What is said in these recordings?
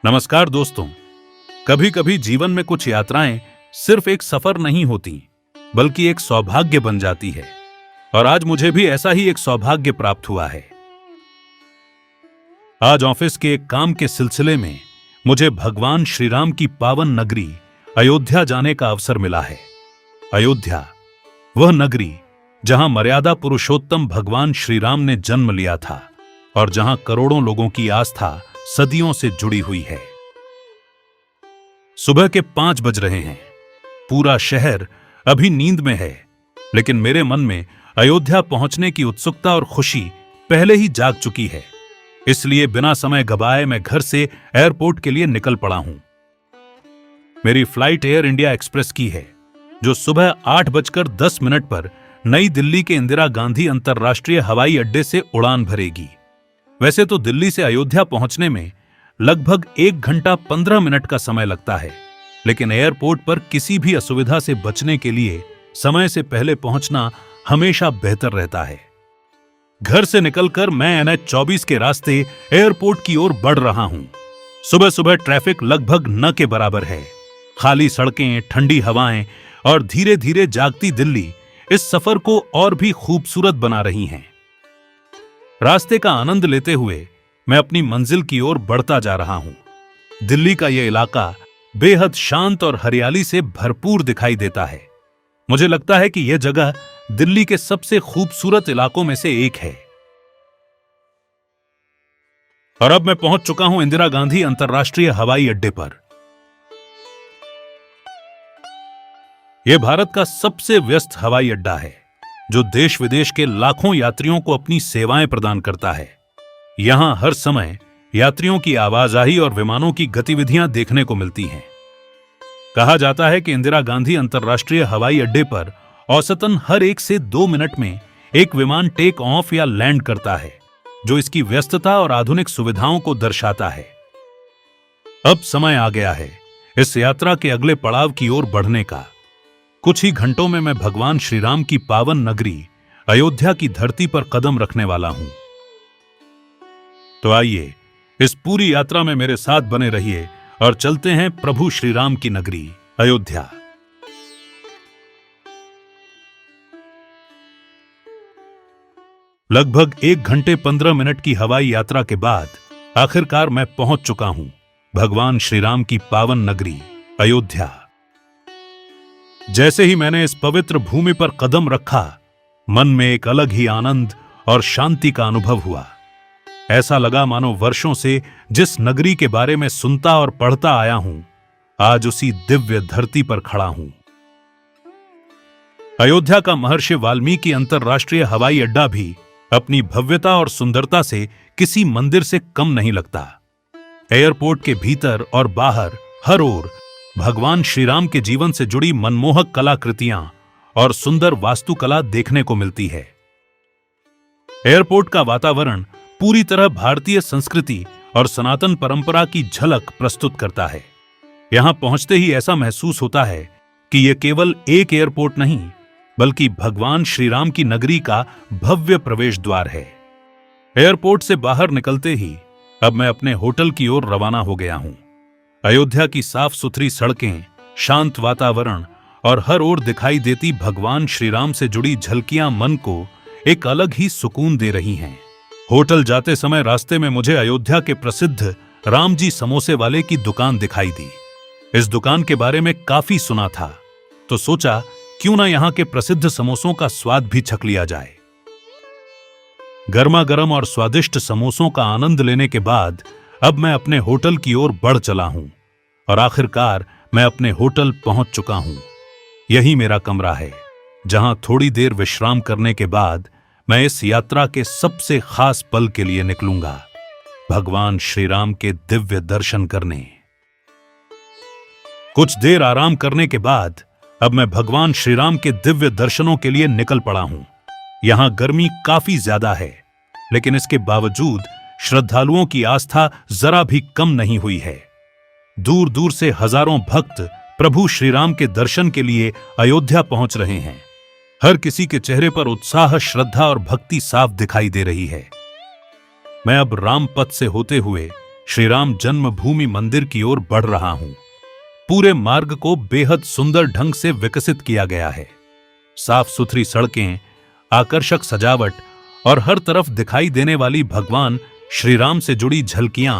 नमस्कार दोस्तों। कभी कभी जीवन में कुछ यात्राएं सिर्फ एक सफर नहीं होती, बल्कि एक सौभाग्य बन जाती है। और आज मुझे भी ऐसा ही एक सौभाग्य प्राप्त हुआ है। आज ऑफिस के एक काम के सिलसिले में मुझे भगवान श्री राम की पावन नगरी अयोध्या जाने का अवसर मिला है। अयोध्या, वह नगरी जहां मर्यादा पुरुषोत्तम भगवान श्री राम ने जन्म लिया था और जहां करोड़ों लोगों की आस्था सदियों से जुड़ी हुई है। सुबह के 5 बज रहे हैं। पूरा शहर अभी नींद में है, लेकिन मेरे मन में अयोध्या पहुंचने की उत्सुकता और खुशी पहले ही जाग चुकी है। इसलिए बिना समय गवाए मैं घर से एयरपोर्ट के लिए निकल पड़ा हूं। मेरी फ्लाइट एयर इंडिया एक्सप्रेस की है, जो सुबह 8:10 पर नई दिल्ली के इंदिरा गांधी अंतर्राष्ट्रीय हवाई अड्डे से उड़ान भरेगी। वैसे तो दिल्ली से अयोध्या पहुंचने में लगभग 1 घंटा 15 मिनट का समय लगता है, लेकिन एयरपोर्ट पर किसी भी असुविधा से बचने के लिए समय से पहले पहुंचना हमेशा बेहतर रहता है। घर से निकलकर मैं NH 24 के रास्ते एयरपोर्ट की ओर बढ़ रहा हूं। सुबह सुबह ट्रैफिक लगभग न के बराबर है। खाली सड़कें, ठंडी हवाएं और धीरे धीरे जागती दिल्ली इस सफर को और भी खूबसूरत बना रही हैं। रास्ते का आनंद लेते हुए मैं अपनी मंजिल की ओर बढ़ता जा रहा हूं। दिल्ली का यह इलाका बेहद शांत और हरियाली से भरपूर दिखाई देता है। मुझे लगता है कि यह जगह दिल्ली के सबसे खूबसूरत इलाकों में से एक है। और अब मैं पहुंच चुका हूं इंदिरा गांधी अंतर्राष्ट्रीय हवाई अड्डे पर। यह भारत का सबसे व्यस्त हवाई अड्डा है, जो देश विदेश के लाखों यात्रियों को अपनी सेवाएं प्रदान करता है। यहां हर समय यात्रियों की आवाजाही और विमानों की गतिविधियां देखने को मिलती हैं। कहा जाता है कि इंदिरा गांधी अंतर्राष्ट्रीय हवाई अड्डे पर औसतन हर 1 से 2 मिनट में एक विमान टेक ऑफ या लैंड करता है, जो इसकी व्यस्तता और आधुनिक सुविधाओं को दर्शाता है। अब समय आ गया है इस यात्रा के अगले पड़ाव की ओर बढ़ने का। कुछ ही घंटों में मैं भगवान श्री राम की पावन नगरी अयोध्या की धरती पर कदम रखने वाला हूं। तो आइए, इस पूरी यात्रा में मेरे साथ बने रहिए और चलते हैं प्रभु श्री राम की नगरी अयोध्या। लगभग 1 घंटे 15 मिनट की हवाई यात्रा के बाद आखिरकार मैं पहुंच चुका हूं भगवान श्री राम की पावन नगरी अयोध्या। जैसे ही मैंने इस पवित्र भूमि पर कदम रखा, मन में एक अलग ही आनंद और शांति का अनुभव हुआ। ऐसा लगा मानो वर्षों से जिस नगरी के बारे में सुनता और पढ़ता आया हूं, आज उसी दिव्य धरती पर खड़ा हूं। अयोध्या का महर्षि वाल्मीकि अंतर्राष्ट्रीय हवाई अड्डा भी अपनी भव्यता और सुंदरता से किसी मंदिर से कम नहीं लगता। एयरपोर्ट के भीतर और बाहर हर ओर भगवान श्री राम के जीवन से जुड़ी मनमोहक कलाकृतियां और सुंदर वास्तुकला देखने को मिलती है। एयरपोर्ट का वातावरण पूरी तरह भारतीय संस्कृति और सनातन परंपरा की झलक प्रस्तुत करता है। यहां पहुंचते ही ऐसा महसूस होता है कि यह केवल एक एयरपोर्ट नहीं, बल्कि भगवान श्री राम की नगरी का भव्य प्रवेश द्वार है। एयरपोर्ट से बाहर निकलते ही अब मैं अपने होटल की ओर रवाना हो गया हूं। अयोध्या की साफ सुथरी सड़कें, शांत वातावरण और हर ओर दिखाई देती भगवान श्री राम से जुड़ी झलकियां मन को एक अलग ही सुकून दे रही हैं। होटल जाते समय रास्ते में मुझे अयोध्या के प्रसिद्ध राम जी समोसे वाले की दुकान दिखाई दी। इस दुकान के बारे में काफी सुना था, तो सोचा क्यों ना यहां के प्रसिद्ध समोसों का स्वाद भी छक लिया जाए। गर्मा गर्म और स्वादिष्ट समोसों का आनंद लेने के बाद अब मैं अपने होटल की ओर बढ़ चला हूं और आखिरकार मैं अपने होटल पहुंच चुका हूं। यही मेरा कमरा है, जहां थोड़ी देर विश्राम करने के बाद मैं इस यात्रा के सबसे खास पल के लिए निकलूंगा, भगवान श्री राम के दिव्य दर्शन करने। कुछ देर आराम करने के बाद अब मैं भगवान श्री राम के दिव्य दर्शनों के लिए निकल पड़ा हूं। यहां गर्मी काफी ज्यादा है, लेकिन इसके बावजूद श्रद्धालुओं की आस्था जरा भी कम नहीं हुई है। दूर दूर से हजारों भक्त प्रभु श्री राम के दर्शन के लिए अयोध्या पहुंच रहे हैं। हर किसी के चेहरे पर उत्साह, श्रद्धा और भक्ति साफ दिखाई दे रही है। मैं अब राम पथ से होते हुए श्री राम जन्मभूमि मंदिर की ओर बढ़ रहा हूं। पूरे मार्ग को बेहद सुंदर ढंग से विकसित किया गया है। साफ सुथरी सड़कें, आकर्षक सजावट और हर तरफ दिखाई देने वाली भगवान श्री राम से जुड़ी झलकियां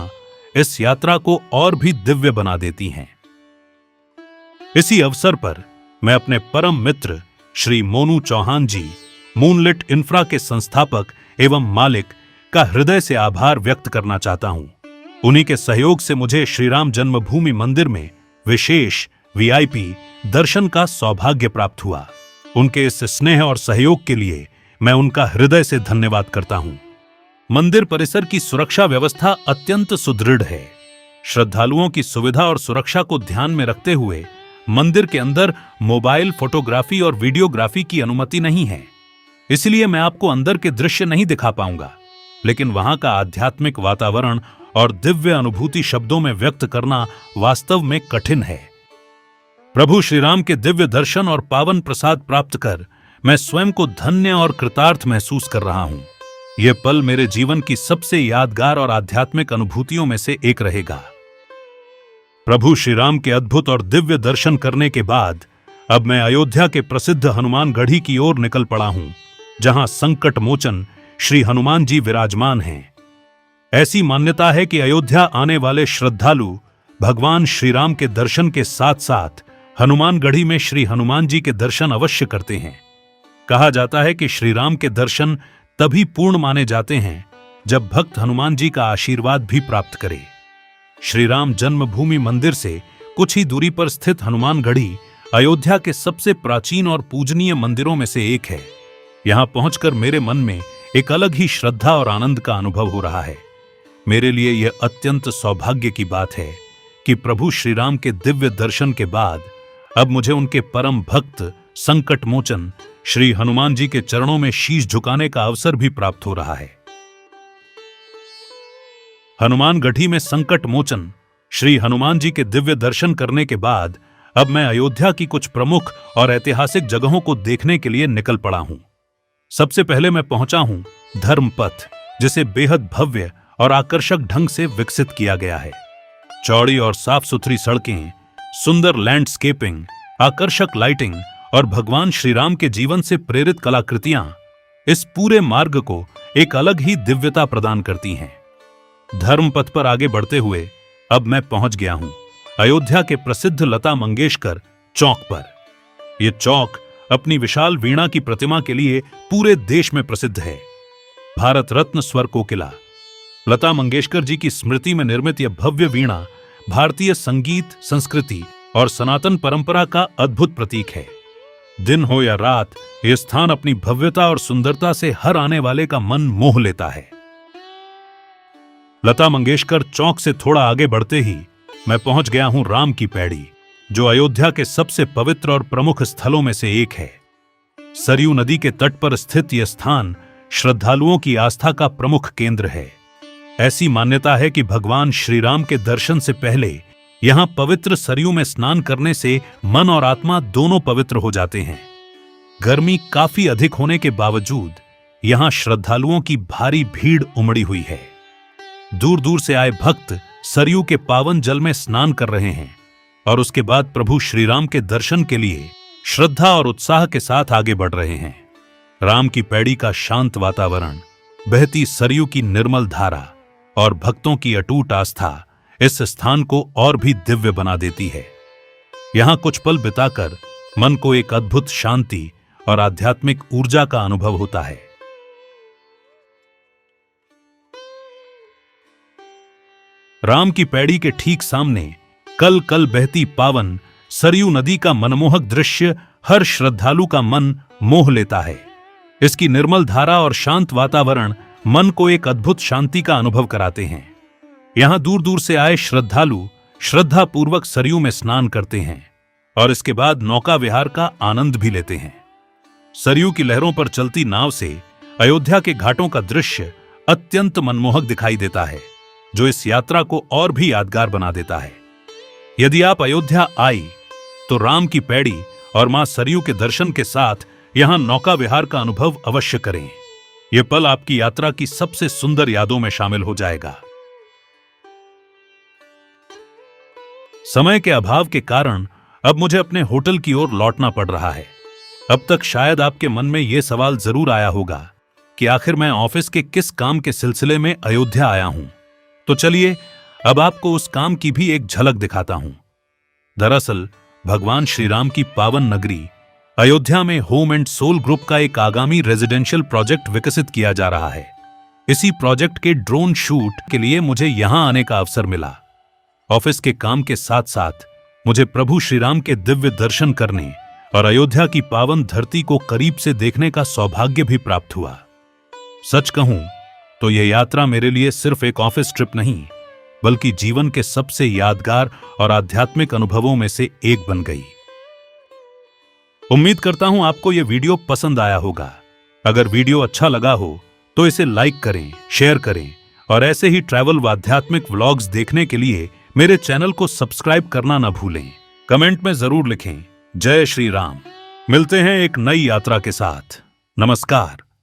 इस यात्रा को और भी दिव्य बना देती हैं। इसी अवसर पर मैं अपने परम मित्र श्री मोनू चौहान जी, मूनलिट इंफ्रा के संस्थापक एवं मालिक, का हृदय से आभार व्यक्त करना चाहता हूं। उन्हीं के सहयोग से मुझे श्री राम जन्मभूमि मंदिर में विशेष वीआईपी दर्शन का सौभाग्य प्राप्त हुआ। उनके इस स्नेह और सहयोग के लिए मैं उनका हृदय से धन्यवाद करता हूं। मंदिर परिसर की सुरक्षा व्यवस्था अत्यंत सुदृढ़ है। श्रद्धालुओं की सुविधा और सुरक्षा को ध्यान में रखते हुए मंदिर के अंदर मोबाइल फोटोग्राफी और वीडियोग्राफी की अनुमति नहीं है। इसलिए मैं आपको अंदर के दृश्य नहीं दिखा पाऊंगा, लेकिन वहां का आध्यात्मिक वातावरण और दिव्य अनुभूति शब्दों में व्यक्त करना वास्तव में कठिन है। प्रभु श्री राम के दिव्य दर्शन और पावन प्रसाद प्राप्त कर मैं स्वयं को धन्य और कृतार्थ महसूस कर रहा हूं। यह पल मेरे जीवन की सबसे यादगार और आध्यात्मिक अनुभूतियों में से एक रहेगा। प्रभु श्री राम के अद्भुत और दिव्य दर्शन करने के बाद अब मैं अयोध्या के प्रसिद्ध हनुमानगढ़ी की ओर निकल पड़ा हूं, जहां संकट मोचन श्री हनुमान जी विराजमान हैं। ऐसी मान्यता है कि अयोध्या आने वाले श्रद्धालु भगवान श्री राम के दर्शन के साथ साथ हनुमानगढ़ी में श्री हनुमान जी के दर्शन अवश्य करते हैं। कहा जाता है कि श्री राम के दर्शन तभी पूर्ण माने जाते हैं जब भक्त हनुमान जी का आशीर्वाद भी प्राप्त करे। श्री राम जन्मभूमि मंदिर से कुछ ही दूरी पर स्थित हनुमानगढ़ी अयोध्या के सबसे प्राचीन और पूजनीय मंदिरों में से एक है। यहां पहुंचकर मेरे मन में एक अलग ही श्रद्धा और आनंद का अनुभव हो रहा है। मेरे लिए यह अत्यंत सौभाग्य की बात है कि प्रभु श्री राम के दिव्य दर्शन के बाद अब मुझे उनके परम भक्त संकट मोचन श्री हनुमान जी के चरणों में शीश झुकाने का अवसर भी प्राप्त हो रहा है। हनुमानगढ़ी में संकट मोचन श्री हनुमान जी के दिव्य दर्शन करने के बाद अब मैं अयोध्या की कुछ प्रमुख और ऐतिहासिक जगहों को देखने के लिए निकल पड़ा हूं। सबसे पहले मैं पहुंचा हूं धर्मपथ, जिसे बेहद भव्य और आकर्षक ढंग से विकसित किया गया है। चौड़ी और साफ सुथरी सड़कें, सुंदर लैंडस्केपिंग, आकर्षक लाइटिंग और भगवान श्री राम के जीवन से प्रेरित कलाकृतियां इस पूरे मार्ग को एक अलग ही दिव्यता प्रदान करती हैं। धर्मपथ पर आगे बढ़ते हुए अब मैं पहुंच गया हूं अयोध्या के प्रसिद्ध लता मंगेशकर चौक पर। यह चौक अपनी विशाल वीणा की प्रतिमा के लिए पूरे देश में प्रसिद्ध है। भारत रत्न स्वर कोकिला लता मंगेशकर जी की स्मृति में निर्मित यह भव्य वीणा भारतीय संगीत, संस्कृति और सनातन परंपरा का अद्भुत प्रतीक है। दिन हो या रात, यह स्थान अपनी भव्यता और सुंदरता से हर आने वाले का मन मोह लेता है। लता मंगेशकर चौक से थोड़ा आगे बढ़ते ही मैं पहुंच गया हूं राम की पैड़ी, जो अयोध्या के सबसे पवित्र और प्रमुख स्थलों में से एक है। सरयू नदी के तट पर स्थित यह स्थान श्रद्धालुओं की आस्था का प्रमुख केंद्र है। ऐसी मान्यता है कि भगवान श्री राम के दर्शन से पहले यहां पवित्र सरयू में स्नान करने से मन और आत्मा दोनों पवित्र हो जाते हैं। गर्मी काफी अधिक होने के बावजूद यहां श्रद्धालुओं की भारी भीड़ उमड़ी हुई है। दूर दूर से आए भक्त सरयू के पावन जल में स्नान कर रहे हैं और उसके बाद प्रभु श्री राम के दर्शन के लिए श्रद्धा और उत्साह के साथ आगे बढ़ रहे हैं। राम की पैड़ी का शांत वातावरण, बहती सरयू की निर्मल धारा और भक्तों की अटूट आस्था इस स्थान को और भी दिव्य बना देती है। यहां कुछ पल बिताकर मन को एक अद्भुत शांति और आध्यात्मिक ऊर्जा का अनुभव होता है। राम की पैड़ी के ठीक सामने कल कल बहती पावन सरयू नदी का मनमोहक दृश्य हर श्रद्धालु का मन मोह लेता है। इसकी निर्मल धारा और शांत वातावरण मन को एक अद्भुत शांति का अनुभव कराते हैं। यहां दूर दूर से आए श्रद्धालु श्रद्धा पूर्वक सरयू में स्नान करते हैं और इसके बाद नौका विहार का आनंद भी लेते हैं। सरयू की लहरों पर चलती नाव से अयोध्या के घाटों का दृश्य अत्यंत मनमोहक दिखाई देता है, जो इस यात्रा को और भी यादगार बना देता है। यदि आप अयोध्या आई तो राम की पैड़ी और मां सरयू के दर्शन के साथ यहां नौका विहार का अनुभव अवश्य करें। यह पल आपकी यात्रा की सबसे सुंदर यादों में शामिल हो जाएगा। समय के अभाव के कारण अब मुझे अपने होटल की ओर लौटना पड़ रहा है। अब तक शायद आपके मन में यह सवाल जरूर आया होगा कि आखिर मैं ऑफिस के किस काम के सिलसिले में अयोध्या आया हूं। तो चलिए अब आपको उस काम की भी एक झलक दिखाता हूं। दरअसल भगवान श्री राम की पावन नगरी अयोध्या में होम एंड सोल ग्रुप का एक आगामी रेजिडेंशियल प्रोजेक्ट विकसित किया जा रहा है। इसी प्रोजेक्ट के ड्रोन शूट के लिए मुझे यहां आने का अवसर मिला। ऑफिस के काम के साथ साथ मुझे प्रभु श्री राम के दिव्य दर्शन करने और अयोध्या की पावन धरती को करीब से देखने का सौभाग्य भी प्राप्त हुआ। सच कहूं तो यह यात्रा मेरे लिए सिर्फ एक ऑफिस ट्रिप नहीं, बल्कि जीवन के सबसे यादगार और आध्यात्मिक अनुभवों में से एक बन गई। उम्मीद करता हूं आपको यह वीडियो पसंद आया होगा। अगर वीडियो अच्छा लगा हो तो इसे लाइक करें, शेयर करें और ऐसे ही ट्रैवल व आध्यात्मिक व्लॉग्स देखने के लिए मेरे चैनल को सब्सक्राइब करना न भूलें। कमेंट में जरूर लिखें जय श्री राम। मिलते हैं एक नई यात्रा के साथ। नमस्कार।